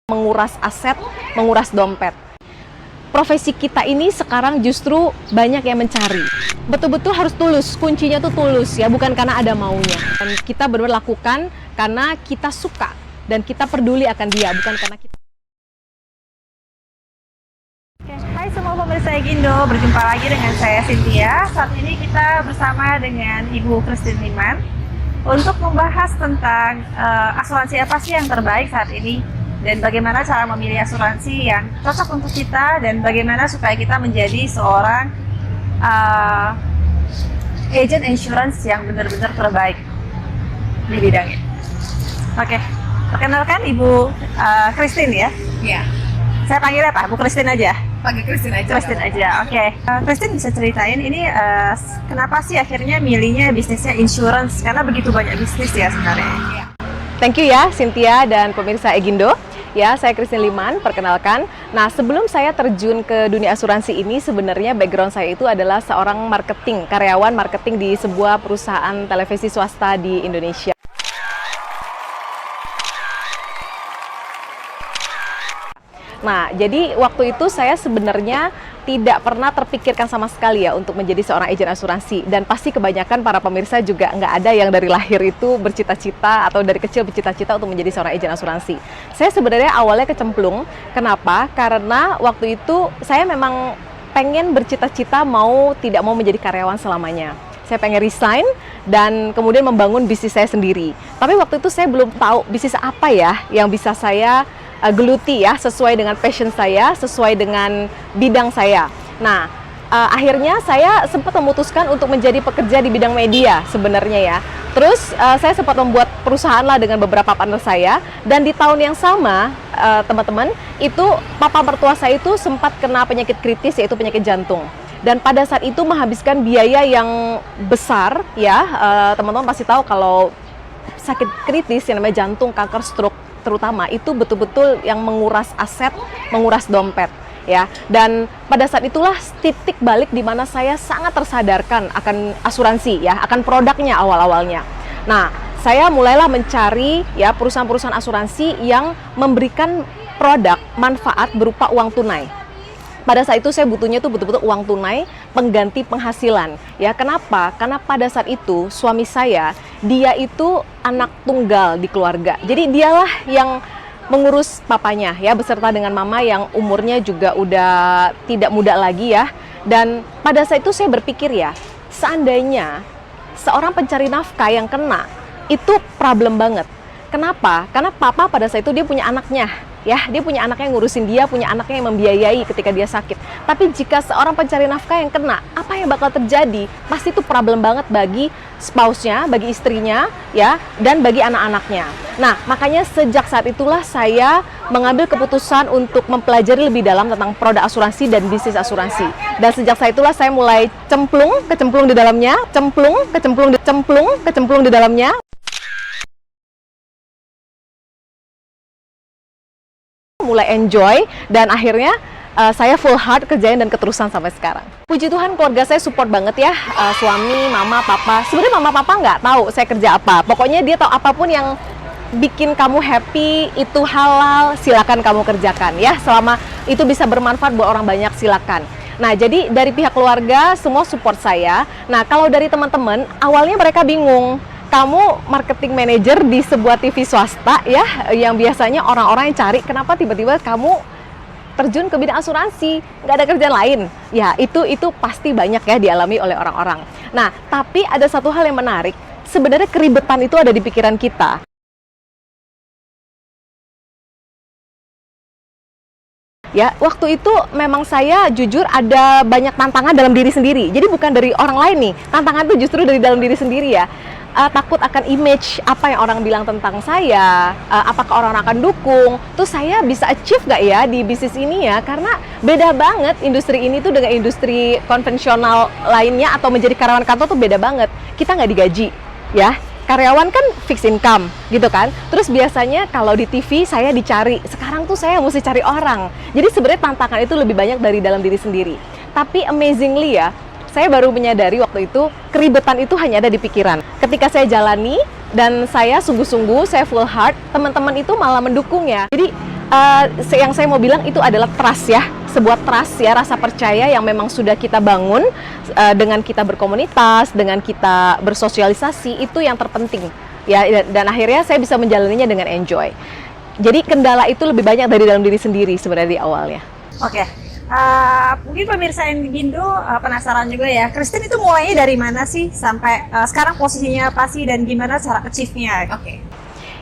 menguras aset, menguras dompet. Profesi kita ini sekarang justru banyak yang mencari. Betul-betul harus tulus, kuncinya tuh tulus ya, bukan karena ada maunya. Dan kita benar-benar lakukan karena kita suka dan kita peduli akan dia, bukan karena kita. Hai semua pemirsa Egindo, berjumpa lagi dengan saya Cynthia. Saat ini kita bersama dengan Ibu Christine Liman untuk membahas tentang asuransi apa sih yang terbaik saat ini dan bagaimana cara memilih asuransi yang cocok untuk kita dan bagaimana supaya kita menjadi seorang agent insurance yang benar-benar terbaik di bidangnya. Oke, perkenalkan Ibu Christine ya. Iya, Saya panggil apa? Bu Christine aja. panggil Christine aja. Christine aja, oke. Christine bisa ceritain ini kenapa sih akhirnya milihnya bisnisnya insurance? Karena begitu banyak bisnis ya sebenarnya. Iya. Thank you ya Cynthia dan pemirsa Egindo. Ya, saya Christine Liman, perkenalkan. Nah, sebelum saya terjun ke dunia asuransi ini, sebenarnya background saya itu adalah seorang marketing, karyawan marketing di sebuah perusahaan televisi swasta di Indonesia. Nah, jadi waktu itu saya sebenarnya tidak pernah terpikirkan sama sekali ya untuk menjadi seorang agen asuransi. Dan pasti kebanyakan para pemirsa juga nggak ada yang dari lahir itu bercita-cita atau dari kecil bercita-cita untuk menjadi seorang agen asuransi. Saya sebenarnya awalnya kecemplung. Kenapa? Karena waktu itu saya memang pengen bercita-cita tidak mau menjadi karyawan selamanya. Saya pengen resign dan kemudian membangun bisnis saya sendiri. Tapi waktu itu saya belum tahu bisnis apa ya yang bisa saya geluti ya, sesuai dengan passion saya, sesuai dengan bidang saya. Nah, akhirnya saya sempat memutuskan untuk menjadi pekerja di bidang media sebenarnya ya. Terus saya sempat membuat perusahaan lah dengan beberapa partner saya, dan di tahun yang sama teman-teman, itu papa mertua saya itu sempat kena penyakit kritis, yaitu penyakit jantung. Dan pada saat itu menghabiskan biaya yang besar ya, teman-teman pasti tahu kalau sakit kritis yang namanya jantung, kanker, stroke terutama itu betul-betul yang menguras aset, menguras dompet ya. Dan pada saat itulah titik balik di mana saya sangat tersadarkan akan asuransi ya, akan produknya awal-awalnya. Nah, saya mulailah mencari ya perusahaan-perusahaan asuransi yang memberikan produk manfaat berupa uang tunai. Pada saat itu saya butuhnya tuh betul-betul uang tunai pengganti penghasilan. Ya, kenapa? Karena pada saat itu suami saya, dia itu anak tunggal di keluarga. Jadi dialah yang mengurus papanya ya, beserta dengan mama yang umurnya juga udah tidak muda lagi ya. Dan pada saat itu saya berpikir ya, seandainya seorang pencari nafkah yang kena, itu problem banget. Kenapa? Karena papa pada saat itu dia punya anaknya. Ya, dia punya anaknya yang ngurusin dia, punya anaknya yang membiayai ketika dia sakit. Tapi jika seorang pencari nafkah yang kena, apa yang bakal terjadi? Pasti itu problem banget bagi spouse-nya, bagi istrinya, ya, dan bagi anak-anaknya. Nah, makanya sejak saat itulah saya mengambil keputusan untuk mempelajari lebih dalam tentang produk asuransi dan bisnis asuransi. Dan sejak saat itulah saya mulai kecemplung di dalamnya, kecemplung di dalamnya. Mulai enjoy dan akhirnya saya full heart kerjain dan keterusan sampai sekarang. Puji Tuhan keluarga saya support banget ya, suami, mama, papa. Sebenarnya mama papa nggak tahu saya kerja apa. Pokoknya dia tahu apapun yang bikin kamu happy, itu halal, silakan kamu kerjakan ya. Selama itu bisa bermanfaat buat orang banyak, silakan. Nah, jadi dari pihak keluarga semua support saya. Nah, kalau dari teman-teman, awalnya mereka bingung. Kamu marketing manager di sebuah TV swasta ya, yang biasanya orang-orang yang cari, kenapa tiba-tiba kamu terjun ke bidang asuransi, nggak ada kerjaan lain? Ya, itu pasti banyak ya dialami oleh orang-orang. Nah, tapi ada satu hal yang menarik, sebenarnya keribetan itu ada di pikiran kita. Ya, waktu itu memang saya jujur ada banyak tantangan dalam diri sendiri. Jadi bukan dari orang lain nih, tantangan itu justru dari dalam diri sendiri ya. Takut akan image apa yang orang bilang tentang saya, apakah orang akan dukung, terus saya bisa achieve nggak ya di bisnis ini ya, karena beda banget industri ini tuh dengan industri konvensional lainnya atau menjadi karyawan kantor tuh beda banget. Kita nggak digaji ya, karyawan kan fixed income gitu kan, terus biasanya kalau di TV saya dicari, sekarang tuh saya mesti cari orang. Jadi sebenarnya tantangan itu lebih banyak dari dalam diri sendiri. Tapi amazingly ya, saya baru menyadari waktu itu keribetan itu hanya ada di pikiran. Ketika saya jalani dan saya sungguh-sungguh, saya full heart, teman-teman itu malah mendukung ya. Jadi Yang saya mau bilang itu adalah trust ya, sebuah trust ya, rasa percaya yang memang sudah kita bangun dengan kita berkomunitas, dengan kita bersosialisasi, itu yang terpenting ya, dan akhirnya saya bisa menjalaninya dengan enjoy. Jadi kendala itu lebih banyak dari dalam diri sendiri sebenarnya di awalnya. Oke. Mungkin pemirsa yang Gindo penasaran juga ya, Christine itu mulainya dari mana sih sampai sekarang posisinya apa sih dan gimana cara achieve-nya? Oke.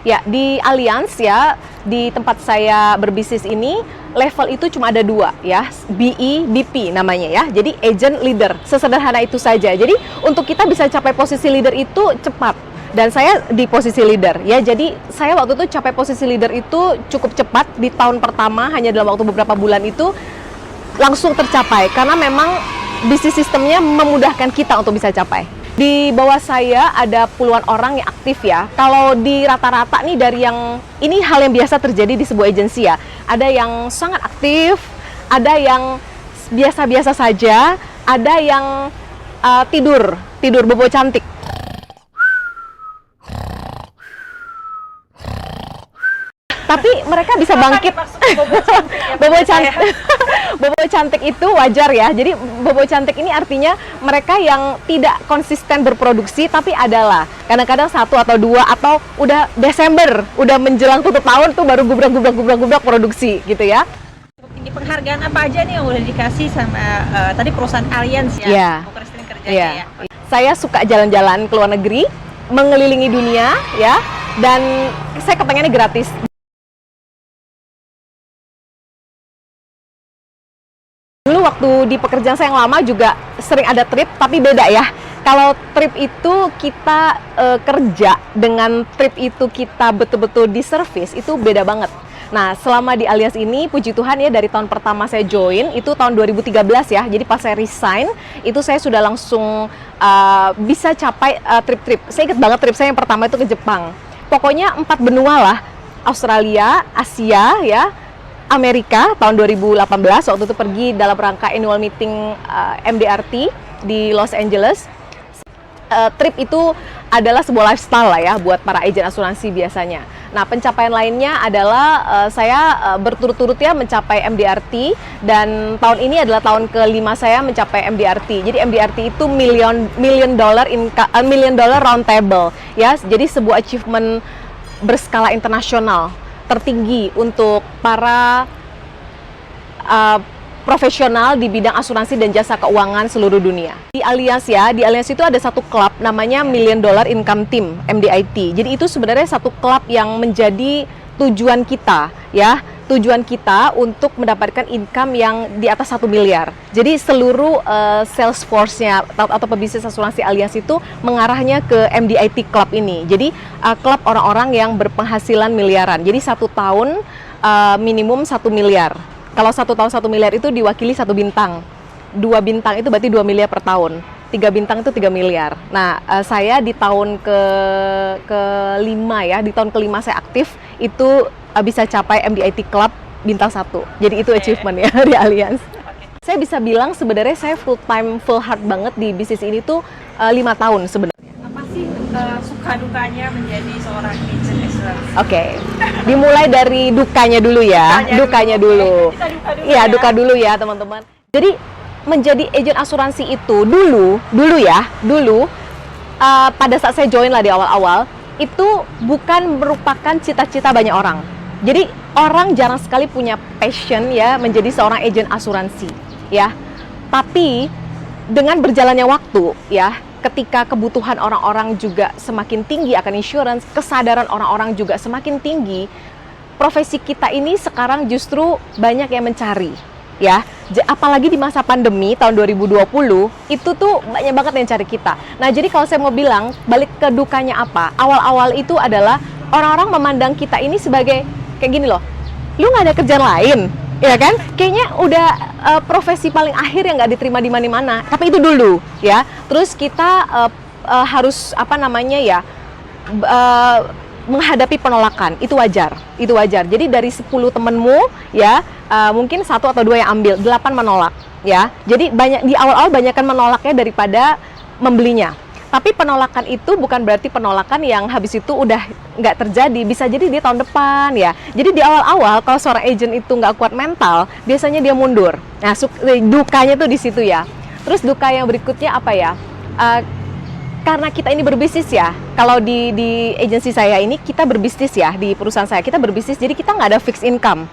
Ya, di Allianz ya, di tempat saya berbisnis ini, level itu cuma ada 2 ya, BE, BP namanya ya. Jadi agent leader, sesederhana itu saja. Jadi untuk kita bisa capai posisi leader itu cepat. Dan saya di posisi leader ya, jadi saya waktu itu capai posisi leader itu cukup cepat. Di tahun pertama, hanya dalam waktu beberapa bulan itu langsung tercapai. Karena memang bisnis sistemnya memudahkan kita untuk bisa capai. Di bawah saya ada puluhan orang yang aktif ya. Kalau di rata-rata nih dari yang, ini hal yang biasa terjadi di sebuah agensi ya. Ada yang sangat aktif, ada yang biasa-biasa saja, ada yang tidur bobo cantik. Tapi mereka bisa bangkit. Bobo cantik. Bobo cantik itu wajar ya. Jadi bobo cantik ini artinya mereka yang tidak konsisten berproduksi, tapi adalah kadang-kadang 1 atau 2 atau udah Desember, udah menjelang tutup tahun tuh baru gubrak produksi gitu ya. Ini penghargaan apa aja nih yang udah dikasih sama tadi perusahaan Allianz ya? Yeah. Bu Christine kerjanya Yeah. ya. Saya suka jalan-jalan ke luar negeri, mengelilingi dunia ya, dan saya kepengennya gratis. Dulu waktu di pekerjaan saya yang lama juga sering ada trip, tapi beda ya. Kalau trip itu kita kerja, dengan trip itu kita betul-betul di service, itu beda banget. Nah, selama di Allianz ini, puji Tuhan ya, dari tahun pertama saya join, itu tahun 2013 ya. Jadi pas saya resign, itu saya sudah langsung bisa capai trip-trip. Saya ingat banget trip saya yang pertama itu ke Jepang. Pokoknya 4 benua lah, Australia, Asia ya, Amerika tahun 2018, waktu itu pergi dalam rangka annual meeting MDRT di Los Angeles. Trip itu adalah sebuah lifestyle lah ya buat para agen asuransi biasanya. Nah, pencapaian lainnya adalah saya berturut-turut ya mencapai MDRT, dan tahun ini adalah tahun ke-5 saya mencapai MDRT. Jadi MDRT itu million dollar round table ya. Jadi sebuah achievement berskala internasional tertinggi untuk para profesional di bidang asuransi dan jasa keuangan seluruh dunia. Di Allianz ya, di Allianz itu ada satu klub namanya Million Dollar Income Team, MDIT. Jadi itu sebenarnya satu klub yang menjadi tujuan kita ya, tujuan kita untuk mendapatkan income yang di atas 1 miliar. Jadi seluruh sales force-nya atau pebisnis asuransi Allianz itu mengarahnya ke MDIT Club ini. Jadi klub orang-orang yang berpenghasilan miliaran. Jadi 1 tahun minimum 1 miliar. Kalau 1 tahun 1 miliar itu diwakili 1 bintang. 2 bintang itu berarti 2 miliar per tahun. 3 bintang itu 3 miliar. Nah, saya di tahun ke-5 ya, di tahun ke-5 saya aktif, itu bisa capai MDIT Club bintang 1. Jadi itu achievement ya di Allianz. Saya bisa bilang sebenarnya saya full time, full heart banget di bisnis ini tuh 5 tahun sebenarnya. Apa sih suka dukanya menjadi seorang agent asuransi? Oke, dimulai dari dukanya dulu ya. Dukanya dulu. Iya, duka dulu ya teman-teman. Jadi menjadi agen asuransi itu dulu pada saat saya join lah di awal-awal, itu bukan merupakan cita-cita banyak orang. Jadi orang jarang sekali punya passion ya menjadi seorang agen asuransi ya. Tapi dengan berjalannya waktu ya, ketika kebutuhan orang-orang juga semakin tinggi akan insurance, kesadaran orang-orang juga semakin tinggi, profesi kita ini sekarang justru banyak yang mencari ya. Apalagi di masa pandemi tahun 2020, itu tuh banyak banget yang cari kita. Nah, jadi kalau saya mau bilang balik ke dukanya apa, awal-awal itu adalah orang-orang memandang kita ini sebagai kayak gini loh, lu nggak ada kerjaan lain ya kan, kayaknya udah profesi paling akhir yang nggak diterima di mana-mana. Tapi itu dulu ya. Terus kita harus apa namanya ya, menghadapi penolakan, itu wajar, itu wajar. Jadi dari 10 temenmu ya, mungkin 1 atau 2 yang ambil, 8 menolak ya. Jadi banyak di awal-awal banyakkan menolaknya daripada membelinya. Tapi penolakan itu bukan berarti penolakan yang habis itu udah nggak terjadi. Bisa jadi dia tahun depan ya. Jadi di awal-awal kalau seorang agent itu nggak kuat mental, biasanya dia mundur. Nah, dukanya tuh di situ ya. Terus duka yang berikutnya apa ya? Karena kita ini berbisnis ya. Kalau di agensi saya ini kita berbisnis ya, di perusahaan saya kita berbisnis. Jadi kita nggak ada fixed income.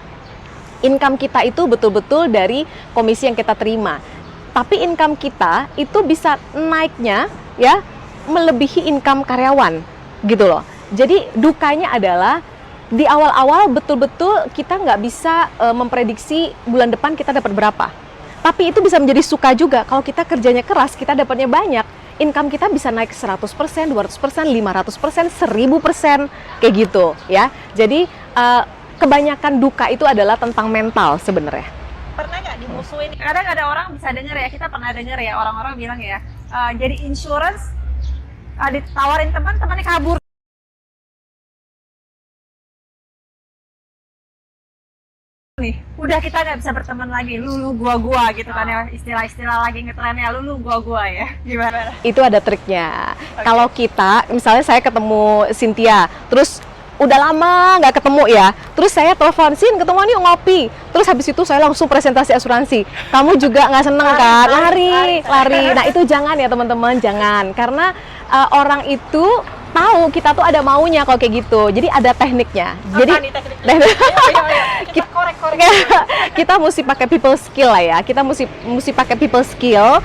Income kita itu betul-betul dari komisi yang kita terima. Tapi income kita itu bisa naiknya ya melebihi income karyawan gitu loh. Jadi dukanya adalah di awal-awal betul-betul kita nggak bisa memprediksi bulan depan kita dapat berapa. Tapi itu bisa menjadi suka juga kalau kita kerjanya keras, kita dapatnya banyak. Income kita bisa naik 100%, 200%, 500%, 1000% kayak gitu ya. Jadi kebanyakan duka itu adalah tentang mental sebenarnya. Pernah nggak dimusuhin? Kadang ada orang bisa dengar ya, kita pernah dengar ya, orang-orang bilang ya, jadi insurance ditawarin teman-temannya kabur. Nih, udah kita nggak bisa berteman lagi, lu gua gitu kan ya, istilah-istilah lagi ngetrennya lu gua ya, gimana? Itu ada triknya. Kalau kita, misalnya saya ketemu Cynthia, terus udah lama nggak ketemu ya, terus saya telepon, Sin ketemuan yuk ngopi, terus habis itu saya langsung presentasi asuransi, kamu juga nggak seneng kan, lari. Nah itu jangan ya teman-teman, jangan, karena orang itu tahu kita tuh ada maunya kalau kayak gitu, jadi ada tekniknya. Jadi kita mesti pakai people skill lah ya, kita mesti pakai people skill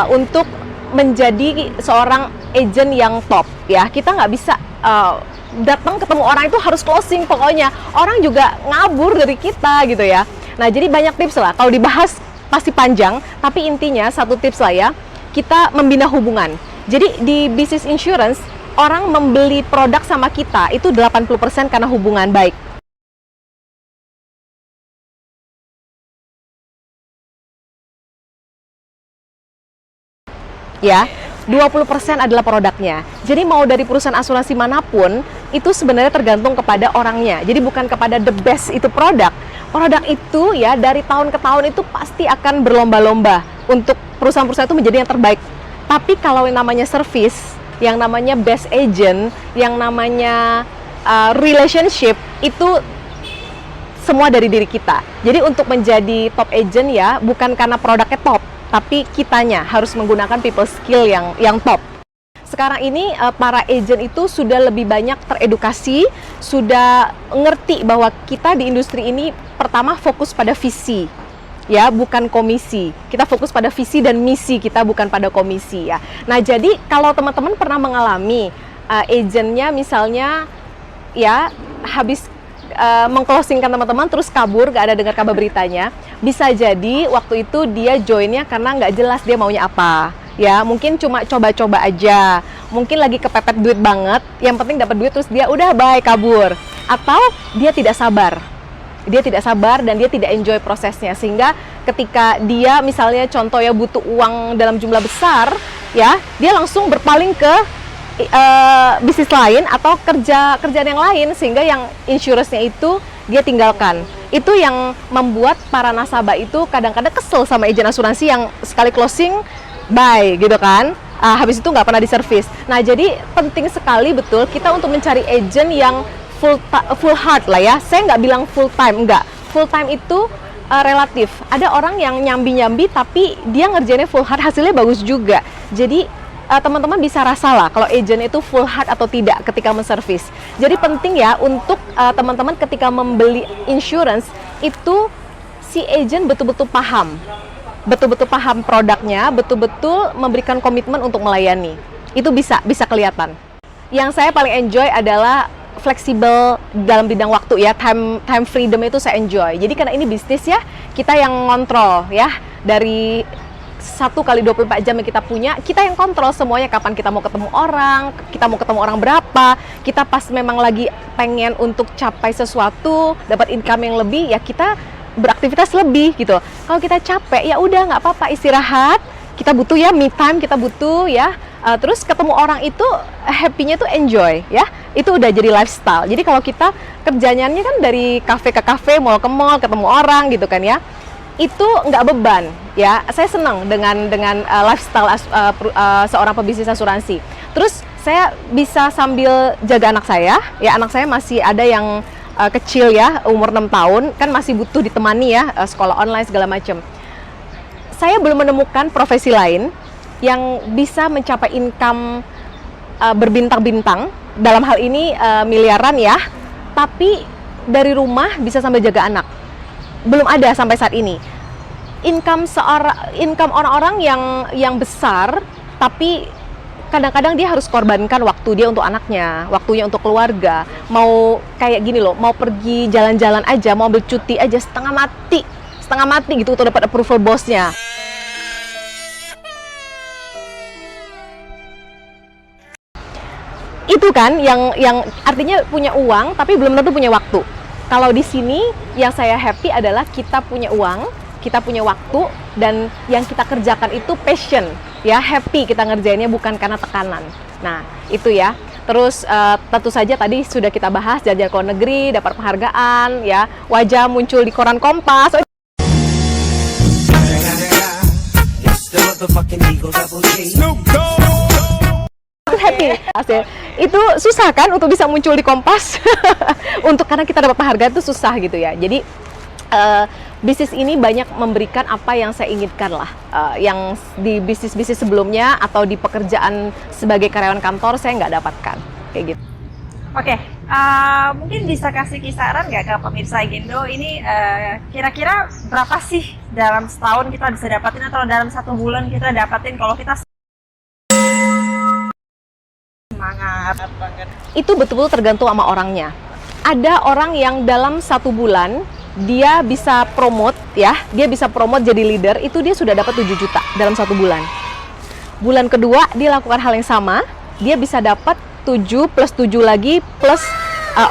untuk menjadi seorang agent yang top ya. Kita nggak bisa datang ketemu orang itu harus closing, pokoknya orang juga ngabur dari kita gitu ya. Nah jadi banyak tips lah, kalau dibahas pasti panjang, tapi intinya satu tips lah ya, kita membina hubungan. Jadi di bisnis insurance, orang membeli produk sama kita itu 80% karena hubungan baik. Ya, 20% adalah produknya. Jadi mau dari perusahaan asuransi manapun, itu sebenarnya tergantung kepada orangnya. Jadi bukan kepada the best itu produk. Produk itu ya dari tahun ke tahun itu pasti akan berlomba-lomba untuk perusahaan-perusahaan itu menjadi yang terbaik. Tapi kalau yang namanya service, yang namanya best agent, yang namanya relationship, itu semua dari diri kita. Jadi untuk menjadi top agent ya, bukan karena produknya top, tapi kitanya harus menggunakan people skill yang top. Sekarang ini para agent itu sudah lebih banyak teredukasi, sudah ngerti bahwa kita di industri ini pertama fokus pada visi, ya bukan komisi. Kita fokus pada visi dan misi kita, bukan pada komisi ya. Nah jadi kalau teman-teman pernah mengalami agentnya misalnya ya habis mengclosingkan teman-teman terus kabur, gak ada dengar kabar beritanya, bisa jadi waktu itu dia joinnya karena nggak jelas dia maunya apa ya, mungkin cuma coba-coba aja, mungkin lagi kepepet duit banget, yang penting dapat duit terus dia udah bye kabur, atau dia tidak sabar dan dia tidak enjoy prosesnya, sehingga ketika dia misalnya contoh ya butuh uang dalam jumlah besar ya, dia langsung berpaling ke bisnis lain atau kerjaan yang lain, sehingga yang insurance-nya itu dia tinggalkan. Itu yang membuat para nasabah itu kadang-kadang kesel sama agen asuransi yang sekali closing bye gitu kan, habis itu nggak pernah diservis. Nah jadi penting sekali betul kita untuk mencari agen yang full heart lah ya. Saya nggak bilang full time, enggak. Full time itu relatif. Ada orang yang nyambi-nyambi tapi dia ngerjainnya full heart, hasilnya bagus juga. Jadi teman-teman bisa rasalah kalau agent itu full heart atau tidak ketika menservis. Jadi penting ya untuk teman-teman ketika membeli insurance itu si agent betul-betul paham produknya, betul-betul memberikan komitmen untuk melayani. Itu bisa kelihatan. Yang saya paling enjoy adalah fleksibel dalam bidang waktu ya, time freedom itu saya enjoy. Jadi karena ini bisnis ya, kita yang ngontrol ya, dari 1x24 jam yang kita punya, kita yang kontrol semuanya, kapan kita mau ketemu orang berapa, kita pas memang lagi pengen untuk capai sesuatu, dapat income yang lebih, ya kita beraktivitas lebih gitu. Kalau kita capek, ya udah nggak apa-apa, istirahat, kita butuh ya me time, kita butuh ya, terus ketemu orang itu happy-nya tuh enjoy ya, itu udah jadi lifestyle. Jadi kalau kita kerjanya kan dari kafe ke kafe, mall ke mall, ketemu orang gitu kan ya, itu nggak beban ya. Saya senang dengan lifestyle seorang pebisnis asuransi. Terus saya bisa sambil jaga anak saya ya. Anak saya masih ada yang kecil ya, umur 6 tahun, kan masih butuh ditemani ya, sekolah online segala macam. Saya belum menemukan profesi lain yang bisa mencapai income berbintang-bintang, dalam hal ini miliaran ya, tapi dari rumah bisa sambil jaga anak. Belum ada sampai saat ini. Income orang-orang yang besar, tapi kadang-kadang dia harus korbankan waktu dia untuk anaknya, waktunya untuk keluarga. Mau kayak gini loh, mau pergi jalan-jalan aja, mau ambil cuti aja setengah mati gitu untuk dapat approval bosnya. Itu kan yang artinya punya uang tapi belum tentu punya waktu. Kalau di sini yang saya happy adalah kita punya uang, kita punya waktu, dan yang kita kerjakan itu passion ya, happy kita ngerjainnya, bukan karena tekanan. Nah itu ya. Terus tentu saja tadi sudah kita bahas jalan-jalan ke luar negeri, dapat penghargaan ya, wajah muncul di koran Kompas. Happy. Itu susah kan untuk bisa muncul di Kompas. Karena kita dapat penghargaan itu susah gitu ya. Jadi bisnis ini banyak memberikan apa yang saya inginkan lah. Yang di bisnis-bisnis sebelumnya atau di pekerjaan sebagai karyawan kantor saya nggak dapatkan kayak gitu. Oke, mungkin bisa kasih kisaran nggak ke pemirsa Igindo ini, kira-kira berapa sih dalam setahun kita bisa dapatin, atau dalam 1 bulan kita dapatin kalau kita semangat banget? Itu betul-betul tergantung sama orangnya. Ada orang yang dalam 1 bulan dia bisa promote ya, dia bisa promote jadi leader, itu dia sudah dapat 7 juta dalam 1 bulan. Bulan kedua dia lakukan hal yang sama, dia bisa dapat 7 plus 7 lagi plus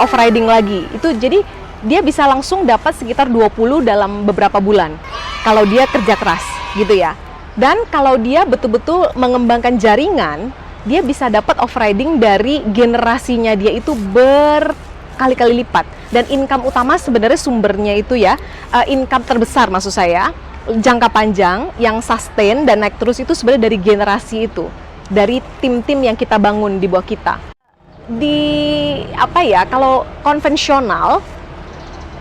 overriding lagi. Itu jadi dia bisa langsung dapat sekitar 20 dalam beberapa bulan kalau dia kerja keras gitu ya. Dan kalau dia betul-betul mengembangkan jaringan, dia bisa dapat overriding dari generasinya dia itu berkali-kali lipat. Dan income utama sebenarnya sumbernya itu ya, income terbesar maksud saya, jangka panjang yang sustain dan naik terus itu sebenarnya dari generasi itu, dari tim-tim yang kita bangun di bawah kita. Di apa ya, kalau konvensional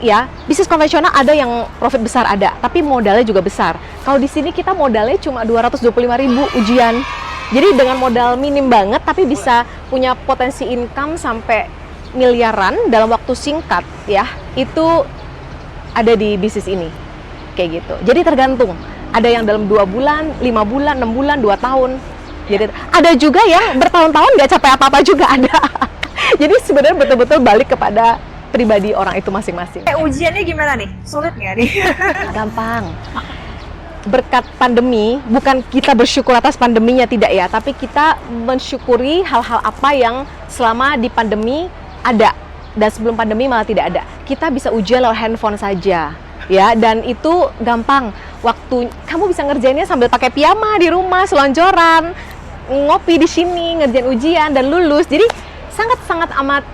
ya, bisnis konvensional ada yang profit besar ada, tapi modalnya juga besar. Kalau di sini kita modalnya cuma 225.000 ujian. Jadi dengan modal minim banget tapi bisa punya potensi income sampai miliaran dalam waktu singkat ya. Itu ada di bisnis ini. Kayak gitu. Jadi tergantung. Ada yang dalam 2 bulan, 5 bulan, 6 bulan, 2 tahun. Jadi ada juga yang bertahun-tahun nggak capai apa-apa juga ada. Jadi sebenarnya betul-betul balik kepada pribadi orang itu masing-masing. Ujiannya gimana nih? Sulit nggak nih? Gampang. Berkat pandemi, bukan kita bersyukur atas pandeminya, tidak ya, tapi kita mensyukuri hal-hal apa yang selama di pandemi ada dan sebelum pandemi malah tidak ada. Kita bisa ujian lewat handphone saja ya, dan itu gampang. Waktu kamu bisa ngerjainnya sambil pakai piyama di rumah, selonjoran, ngopi di sini, ngerjain ujian dan lulus. Jadi sangat-sangat amat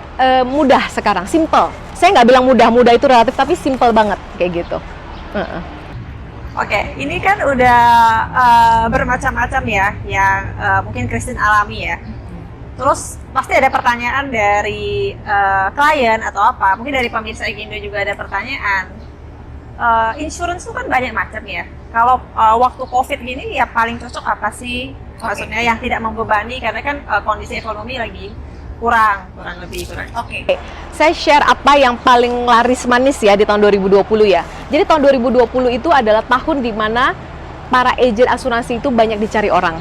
mudah sekarang, simple. Saya nggak bilang mudah itu relatif, tapi simple banget kayak gitu. Oke, ini kan udah bermacam-macam ya yang mungkin Christine alami ya. Terus pasti ada pertanyaan dari klien atau apa, mungkin dari pemirsa Igindo juga ada pertanyaan. Insurance itu kan banyak macam ya. Kalau waktu COVID gini ya paling cocok apa sih? Maksudnya yang tidak membebani, karena kan kondisi ekonomi lagi kurang lebih. Oke. Saya share apa yang paling laris manis ya di tahun 2020 ya. Jadi tahun 2020 itu adalah tahun di mana para agen asuransi itu banyak dicari orang.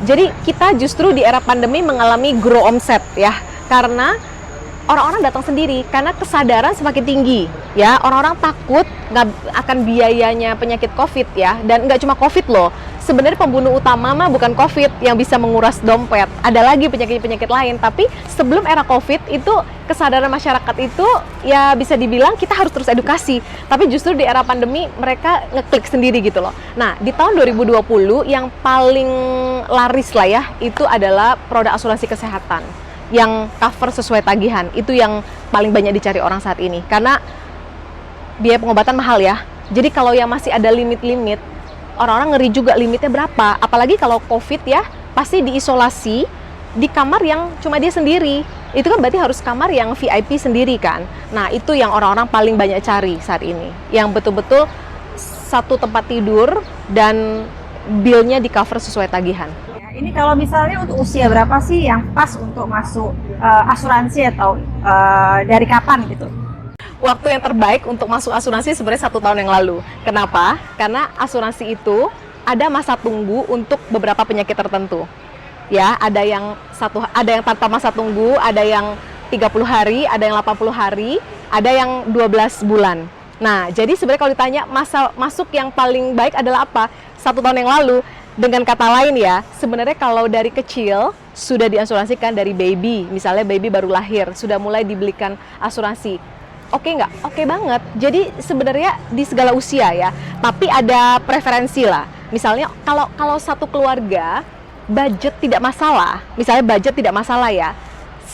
Jadi kita justru di era pandemi mengalami grow omset ya, karena orang-orang datang sendiri karena kesadaran semakin tinggi ya. Orang-orang takut nggak akan biayanya penyakit COVID ya, dan nggak cuma COVID loh. Sebenarnya pembunuh utama mah bukan COVID yang bisa menguras dompet. Ada lagi penyakit-penyakit lain, tapi sebelum era COVID itu kesadaran masyarakat itu ya bisa dibilang kita harus terus edukasi. Tapi justru di era pandemi mereka ngeklik sendiri gitu loh. Nah, di tahun 2020 yang paling laris lah ya, itu adalah produk asuransi kesehatan yang cover sesuai tagihan. Itu yang paling banyak dicari orang saat ini, karena biaya pengobatan mahal ya. Jadi kalau yang masih ada limit-limit, orang-orang ngeri juga limitnya berapa. Apalagi kalau COVID ya, pasti diisolasi di kamar yang cuma dia sendiri. Itu kan berarti harus kamar yang VIP sendiri kan. Nah itu yang orang-orang paling banyak cari saat ini. Yang betul-betul satu tempat tidur dan bill-nya di cover sesuai tagihan. Ini kalau misalnya untuk usia berapa sih yang pas untuk masuk asuransi atau dari kapan gitu? Waktu yang terbaik untuk masuk asuransi sebenarnya 1 tahun yang lalu. Kenapa? Karena asuransi itu ada masa tunggu untuk beberapa penyakit tertentu. Ya, ada yang tanpa masa tunggu, ada yang 30 hari, ada yang 80 hari, ada yang 12 bulan. Nah, jadi sebenarnya kalau ditanya masa masuk yang paling baik adalah apa? 1 tahun yang lalu. Dengan kata lain ya, sebenarnya kalau dari kecil sudah diasuransikan dari baby, misalnya baby baru lahir, sudah mulai dibelikan asuransi. Oke nggak? Oke banget. Jadi sebenarnya di segala usia ya, tapi ada preferensi lah. Misalnya kalau satu keluarga budget tidak masalah, misalnya budget tidak masalah ya,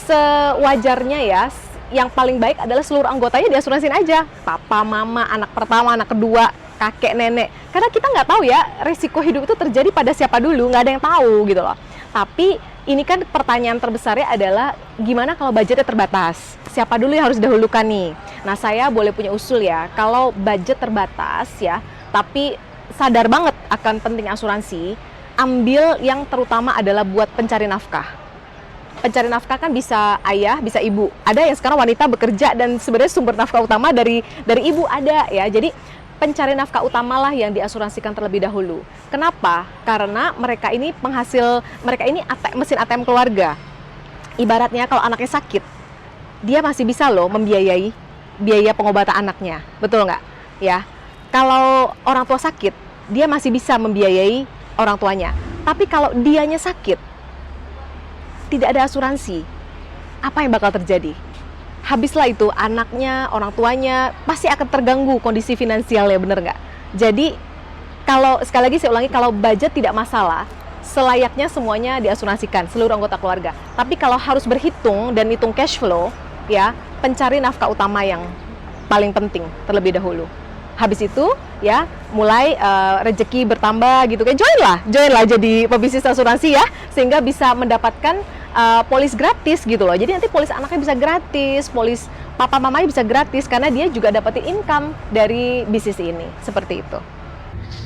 sewajarnya ya, yang paling baik adalah seluruh anggotanya diasuransiin aja. Papa, mama, anak pertama, anak kedua, kakek, nenek. Karena kita nggak tahu ya, risiko hidup itu terjadi pada siapa dulu, nggak ada yang tahu gitu loh. Tapi ini kan pertanyaan terbesarnya adalah gimana kalau budgetnya terbatas? Siapa dulu yang harus didahulukan nih? Nah, saya boleh punya usul ya, kalau budget terbatas ya, tapi sadar banget akan penting asuransi, ambil yang terutama adalah buat pencari nafkah. Pencari nafkah kan bisa ayah, bisa ibu. Ada yang sekarang wanita bekerja dan sebenarnya sumber nafkah utama dari ibu ada ya. Jadi pencari nafkah utamalah yang diasuransikan terlebih dahulu. Kenapa? Karena mereka ini mesin ATM keluarga. Ibaratnya kalau anaknya sakit, dia masih bisa loh membiayai biaya pengobatan anaknya. Betul nggak? Ya. Kalau orang tua sakit, dia masih bisa membiayai orang tuanya. Tapi kalau dianya sakit, tidak ada asuransi, apa yang bakal terjadi? Habislah itu anaknya, orang tuanya pasti akan terganggu kondisi finansialnya, bener nggak? Jadi kalau sekali lagi saya ulangi, kalau budget tidak masalah, selayaknya semuanya diasuransikan seluruh anggota keluarga. Tapi kalau harus berhitung dan hitung cash flow, ya pencari nafkah utama yang paling penting terlebih dahulu. Habis itu ya mulai rezeki bertambah gitu kan, join lah jadi pebisnis asuransi ya, sehingga bisa mendapatkan polis gratis gitu loh. Jadi nanti polis anaknya bisa gratis, polis papa mamanya bisa gratis karena dia juga dapetin income dari bisnis ini. Seperti itu.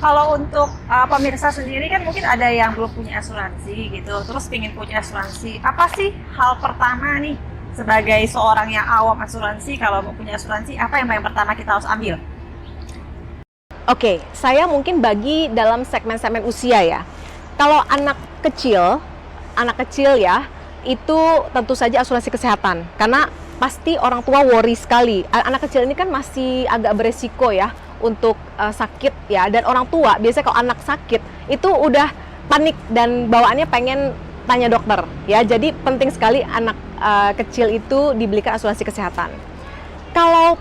Kalau untuk pemirsa sendiri kan mungkin ada yang belum punya asuransi gitu, terus pengen punya asuransi. Apa sih hal pertama nih sebagai seorang yang awam asuransi, kalau mau punya asuransi, apa yang paling pertama kita harus ambil? Oke, saya mungkin bagi dalam segmen-segmen usia ya. Kalau anak kecil ya, itu tentu saja asuransi kesehatan. Karena pasti orang tua worry sekali. Anak kecil ini kan masih agak beresiko ya untuk sakit ya. Dan orang tua biasanya kalau anak sakit itu udah panik dan bawaannya pengen tanya dokter ya. Jadi penting sekali anak kecil itu dibelikan asuransi kesehatan. Kalau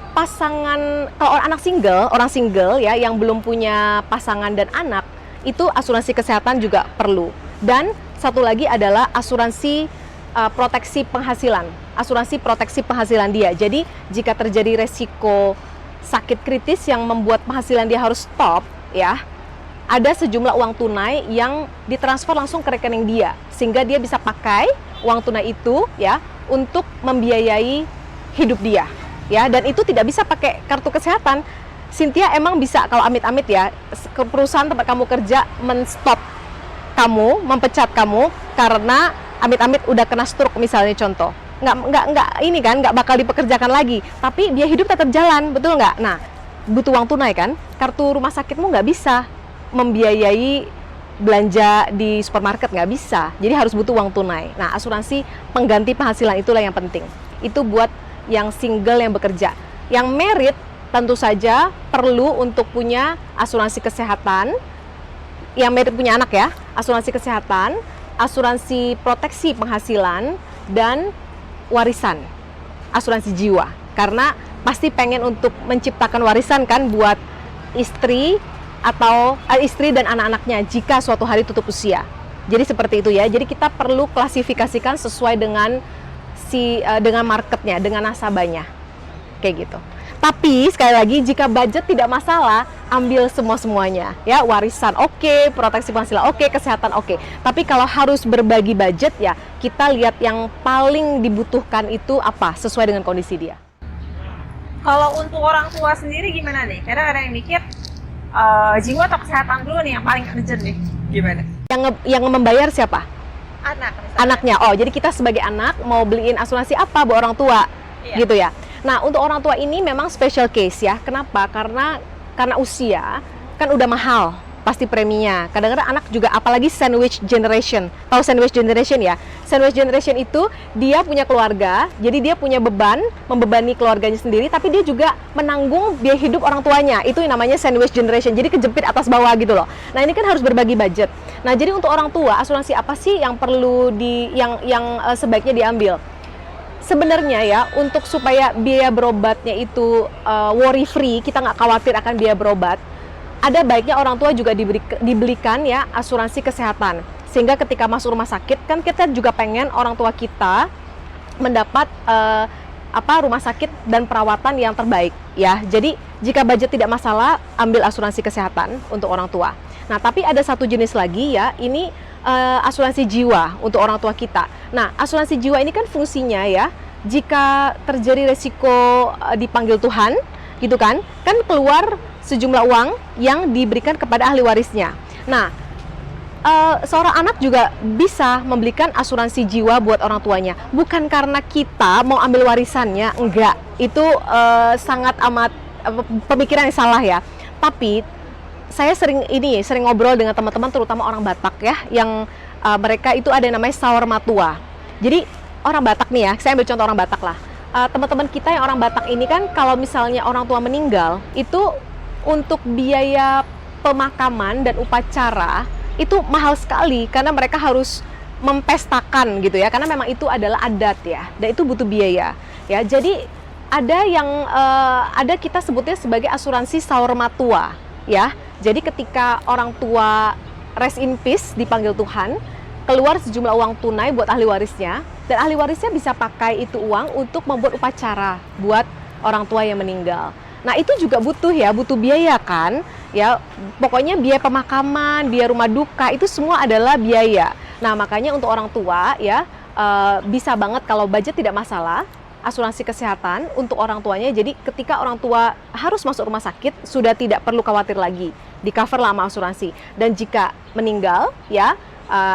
orang single ya yang belum punya pasangan dan anak, itu asuransi kesehatan juga perlu. Dan satu lagi adalah asuransi proteksi penghasilan. Asuransi proteksi penghasilan dia. Jadi jika terjadi resiko sakit kritis yang membuat penghasilan dia harus stop ya, ada sejumlah uang tunai yang ditransfer langsung ke rekening dia, sehingga dia bisa pakai uang tunai itu ya untuk membiayai hidup dia. Ya, dan itu tidak bisa pakai kartu kesehatan. Cynthia emang bisa kalau amit-amit ya, perusahaan tempat kamu kerja menstop kamu, mempecat kamu karena amit-amit udah kena stroke misalnya contoh. Nggak bakal dipekerjakan lagi. Tapi biaya hidup tetap jalan, betul nggak? Nah, butuh uang tunai kan? Kartu rumah sakitmu nggak bisa membiayai belanja di supermarket, nggak bisa. Jadi harus butuh uang tunai. Nah, asuransi pengganti penghasilan itulah yang penting. Itu buat yang single yang bekerja. Yang married tentu saja perlu untuk punya asuransi kesehatan. Yang married punya anak ya, asuransi kesehatan, asuransi proteksi penghasilan, dan warisan, asuransi jiwa. Karena pasti pengen untuk menciptakan warisan kan buat istri atau istri dan anak-anaknya jika suatu hari tutup usia. Jadi seperti itu ya. Jadi kita perlu klasifikasikan sesuai dengan dengan marketnya, dengan nasabahnya, kayak gitu. Tapi sekali lagi, jika budget tidak masalah, ambil semuanya ya. Warisan oke, proteksi penghasilan oke, kesehatan oke. Tapi kalau harus berbagi budget ya, kita lihat yang paling dibutuhkan itu apa, sesuai dengan kondisi dia. Kalau untuk orang tua sendiri gimana nih? Kadang ada yang mikir jiwa atau kesehatan dulu nih yang paling urgent nih. Gimana? Yang membayar siapa? Anak misalnya. Anaknya. Oh, jadi kita sebagai anak mau beliin asuransi apa buat orang tua, gitu ya. Nah, untuk orang tua ini memang special case ya. Kenapa? Karena usia kan udah mahal pasti preminya. Kadang-kadang anak juga, apalagi sandwich generation. Tahu sandwich generation ya? Sandwich generation itu dia punya keluarga, jadi dia punya beban, membebani keluarganya sendiri, tapi dia juga menanggung biaya hidup orang tuanya. Itu yang namanya sandwich generation. Jadi kejepit atas bawah gitu loh. Nah, ini kan harus berbagi budget. Nah, jadi untuk orang tua, asuransi apa sih yang perlu sebaiknya diambil? Sebenarnya ya, untuk supaya biaya berobatnya itu worry free, kita nggak khawatir akan biaya berobat, ada baiknya orang tua juga dibelikan ya asuransi kesehatan. Sehingga ketika masuk rumah sakit, kan kita juga pengen orang tua kita mendapat rumah sakit dan perawatan yang terbaik ya. Jadi jika budget tidak masalah, ambil asuransi kesehatan untuk orang tua. Nah, tapi ada satu jenis lagi ya, ini asuransi jiwa untuk orang tua kita. Nah, asuransi jiwa ini kan fungsinya ya, jika terjadi resiko dipanggil Tuhan, gitu kan keluar sejumlah uang yang diberikan kepada ahli warisnya. Nah, seorang anak juga bisa membelikan asuransi jiwa buat orang tuanya. Bukan karena kita mau ambil warisannya, enggak. Itu sangat amat pemikiran yang salah ya. Tapi saya sering ngobrol dengan teman-teman, terutama orang Batak ya, yang mereka itu ada yang namanya sawar matua. Jadi orang Batak nih ya, saya ambil contoh orang Batak lah. Teman-teman kita yang orang Batak ini kan, kalau misalnya orang tua meninggal, itu untuk biaya pemakaman dan upacara itu mahal sekali, karena mereka harus mempestakan gitu ya, karena memang itu adalah adat ya, dan itu butuh biaya ya. Jadi ada kita sebutnya sebagai asuransi sawar matua ya. Jadi ketika orang tua rest in peace dipanggil Tuhan, keluar sejumlah uang tunai buat ahli warisnya, dan ahli warisnya bisa pakai itu uang untuk membuat upacara buat orang tua yang meninggal. Nah, itu juga butuh biaya kan ya. Pokoknya biaya pemakaman, biaya rumah duka, itu semua adalah biaya. Nah, makanya untuk orang tua ya, bisa banget kalau budget tidak masalah, asuransi kesehatan untuk orang tuanya. Jadi ketika orang tua harus masuk rumah sakit, sudah tidak perlu khawatir lagi, di cover lah sama asuransi. Dan jika meninggal ya,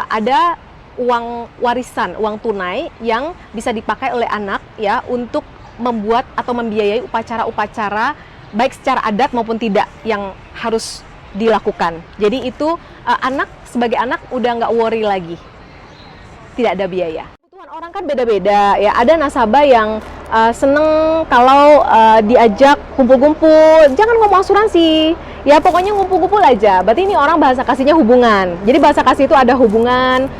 ada uang warisan, uang tunai yang bisa dipakai oleh anak ya, untuk membuat atau membiayai upacara-upacara baik secara adat maupun tidak yang harus dilakukan. Jadi itu anak sebagai anak udah nggak worry lagi, tidak ada biaya. Kebutuhan orang kan beda-beda ya. Ada nasabah yang seneng kalau diajak kumpul-kumpul, jangan ngomong asuransi ya, pokoknya ngumpul-ngumpul aja. Berarti ini orang bahasa kasihnya hubungan. Jadi bahasa kasih itu ada hubungan,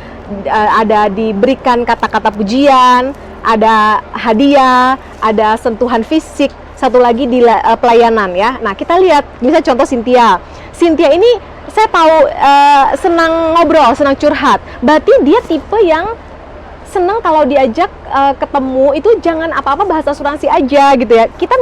ada diberikan kata-kata pujian, ada hadiah, ada sentuhan fisik, satu lagi di pelayanan ya. Nah, kita lihat, bisa contoh Cynthia. Cynthia ini saya tahu senang ngobrol, senang curhat. Berarti dia tipe yang senang kalau diajak ketemu itu jangan apa-apa bahas asuransi aja gitu ya. Kita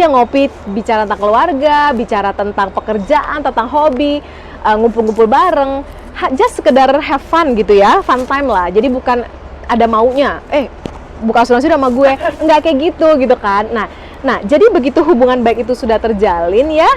ngopi, bicara tentang keluarga, bicara tentang pekerjaan, tentang hobi, ngumpul-ngumpul bareng. Just sekedar have fun gitu ya, fun time lah. Jadi bukan ada maunya, buka asuransi sama gue, nggak kayak gitu kan. Nah, jadi begitu hubungan baik itu sudah terjalin ya,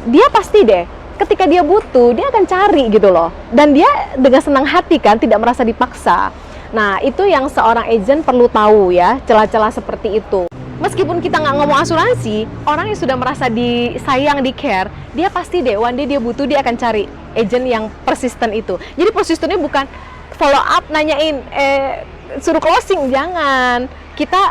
dia pasti deh, ketika dia butuh, dia akan cari gitu loh. Dan dia dengan senang hati kan, tidak merasa dipaksa. Nah, itu yang seorang agent perlu tahu ya, celah-celah seperti itu. Meskipun kita nggak ngomong asuransi, orang yang sudah merasa disayang, di care, dia pasti deh, one day dia butuh, dia akan cari agent yang persisten itu. Jadi persistennya bukan follow up, nanyain, suruh closing, jangan. Kita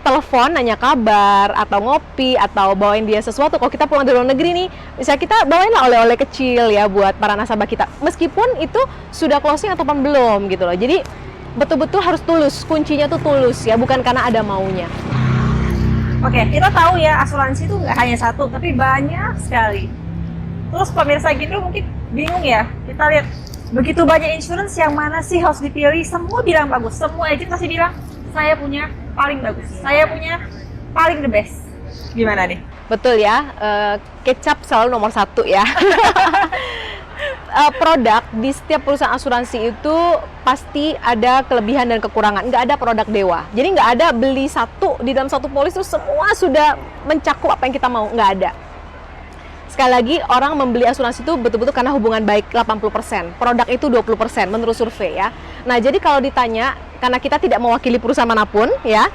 telepon, nanya kabar, atau ngopi, atau bawain dia sesuatu. Kalau kita pulang dari luar negeri nih, misalnya kita bawain lah oleh-oleh kecil ya buat para nasabah kita. Meskipun itu sudah closing ataupun belum gitu loh. Jadi betul-betul harus tulus, kuncinya tuh tulus ya, bukan karena ada maunya. Oke, kita tahu ya asuransi itu nggak hanya satu, tapi banyak sekali. Terus pemirsa gitu mungkin bingung ya, kita lihat begitu banyak insurance, yang mana sih harus dipilih? Semua bilang bagus, semua agent pasti bilang saya punya paling bagus, saya punya paling the best. Gimana nih? Betul ya, kecap selalu nomor satu ya. Produk di setiap perusahaan asuransi itu pasti ada kelebihan dan kekurangan. Nggak ada produk dewa. Jadi nggak ada beli satu di dalam satu polis itu semua sudah mencakup apa yang kita mau. Nggak ada. Sekali lagi, orang membeli asuransi itu betul-betul karena hubungan baik 80%. Produk itu 20% menurut survei ya. Nah, jadi kalau ditanya, karena kita tidak mewakili perusahaan manapun ya,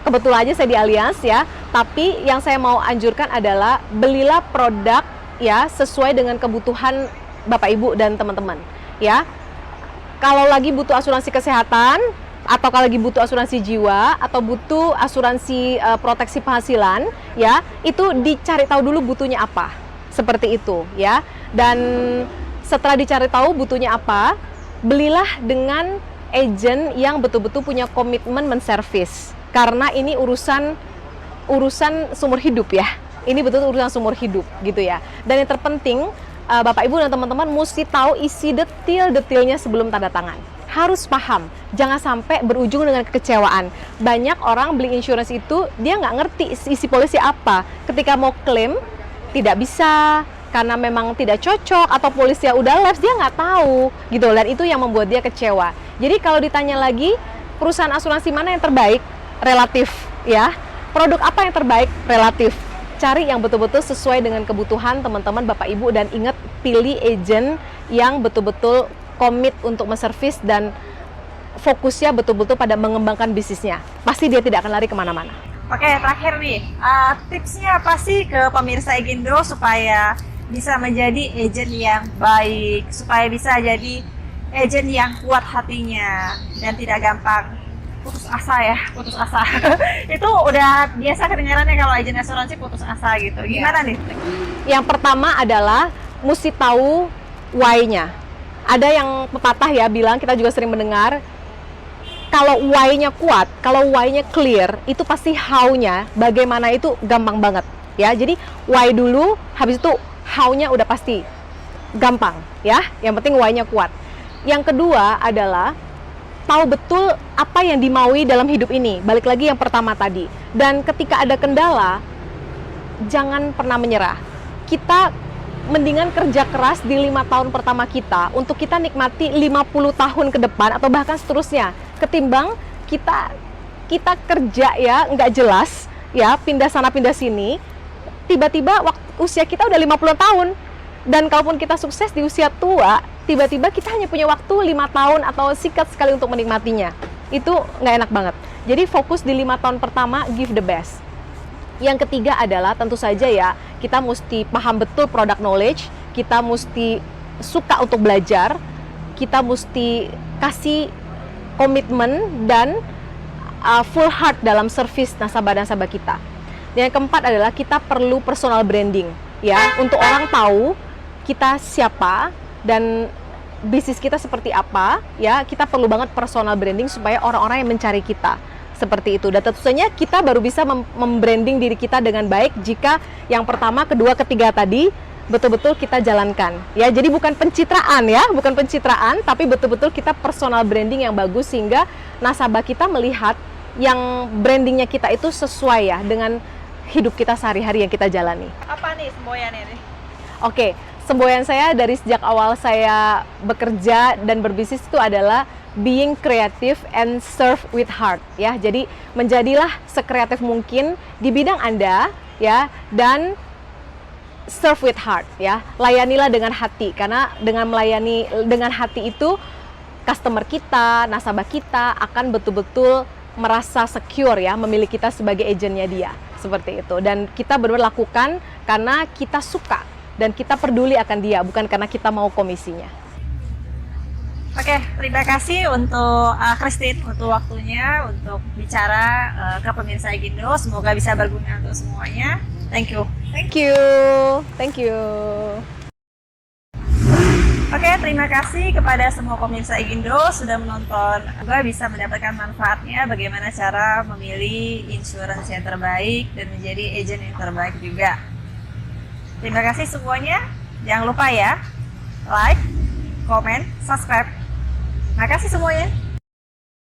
kebetulan aja saya di Allianz ya, tapi yang saya mau anjurkan adalah belilah produk ya sesuai dengan kebutuhan Bapak Ibu dan teman-teman ya. Kalau lagi butuh asuransi kesehatan, atau kalau lagi butuh asuransi jiwa, atau butuh asuransi proteksi penghasilan ya, itu dicari tahu dulu butuhnya apa. Seperti itu ya. Dan setelah dicari tahu butuhnya apa, belilah dengan agent yang betul-betul punya komitmen menservis. Karena ini urusan seumur hidup ya. Ini betul urusan seumur hidup gitu ya. Dan yang terpenting, Bapak Ibu dan teman-teman mesti tahu isi detail-detailnya sebelum tanda tangan. Harus paham, jangan sampai berujung dengan kekecewaan. Banyak orang beli insurance itu dia nggak ngerti isi polisi apa. Ketika mau klaim tidak bisa karena memang tidak cocok atau polisi udah lapse, dia nggak tahu gitu. Dan itu yang membuat dia kecewa. Jadi kalau ditanya lagi perusahaan asuransi mana yang terbaik, relatif ya. Produk apa yang terbaik, relatif. Cari yang betul-betul sesuai dengan kebutuhan teman-teman Bapak Ibu, dan ingat pilih agent yang betul-betul komit untuk menservis dan fokusnya betul-betul pada mengembangkan bisnisnya. Pasti dia tidak akan lari kemana-mana. Oke, terakhir nih, tipsnya apa sih ke pemirsa Egindo supaya bisa menjadi agent yang baik, supaya bisa jadi agent yang kuat hatinya dan tidak gampang putus asa ya, putus asa. Itu udah biasa kedengarannya kalau agen asuransi putus asa gitu. Gimana nih? Yang pertama adalah mesti tahu why-nya. Ada yang pepatah ya bilang, kita juga sering mendengar, kalau why-nya kuat, kalau why-nya clear, itu pasti how-nya, bagaimana itu gampang banget ya. Jadi why dulu, habis itu how-nya udah pasti gampang ya. Yang penting why-nya kuat. Yang kedua adalah tahu betul apa yang dimaui dalam hidup ini. Balik lagi yang pertama tadi. Dan ketika ada kendala, jangan pernah menyerah. Kita mendingan kerja keras di 5 tahun pertama kita untuk kita nikmati 50 tahun ke depan atau bahkan seterusnya, ketimbang kita kerja ya nggak jelas ya, pindah sana pindah sini, tiba-tiba usia kita udah 50 tahun, dan kalaupun kita sukses di usia tua, tiba-tiba kita hanya punya waktu 5 tahun atau singkat sekali untuk menikmatinya. Itu nggak enak banget. Jadi fokus di 5 tahun pertama, give the best. Yang ketiga adalah tentu saja ya, kita mesti paham betul product knowledge, kita mesti suka untuk belajar, kita mesti kasih komitmen dan full heart dalam service nasabah-nasabah kita. Dan yang keempat adalah kita perlu personal branding ya, untuk orang tahu kita siapa dan bisnis kita seperti apa ya. Kita perlu banget personal branding supaya orang-orang yang mencari kita seperti itu. Dan tentu saja kita baru bisa membranding diri kita dengan baik jika yang pertama, kedua, ketiga tadi betul-betul kita jalankan ya. Jadi bukan pencitraan ya, bukan pencitraan, tapi betul-betul kita personal branding yang bagus sehingga nasabah kita melihat yang brandingnya kita itu sesuai ya dengan hidup kita sehari-hari yang kita jalani. Apa nih semboyannya nih? Oke, semboyan saya dari sejak awal saya bekerja dan berbisnis itu adalah being creative and serve with heart ya. Jadi menjadilah sekreatif mungkin di bidang Anda ya, dan serve with heart ya. Layanilah dengan hati, karena dengan melayani dengan hati itu customer kita, nasabah kita akan betul-betul merasa secure ya, memilih kita sebagai agennya dia. Seperti itu. Dan kita benar-benar lakukan karena kita suka dan kita peduli akan dia, bukan karena kita mau komisinya. Oke, terima kasih untuk Christine untuk waktunya untuk bicara ke pemirsa Egindo. Semoga bisa berguna untuk semuanya. Thank you. Thank you. Thank you. Oke, terima kasih kepada semua pemirsa Egindo sudah menonton. Semoga bisa mendapatkan manfaatnya bagaimana cara memilih insurance yang terbaik dan menjadi agent yang terbaik juga. Terima kasih semuanya. Jangan lupa ya, like, comment, subscribe. Terima kasih semuanya.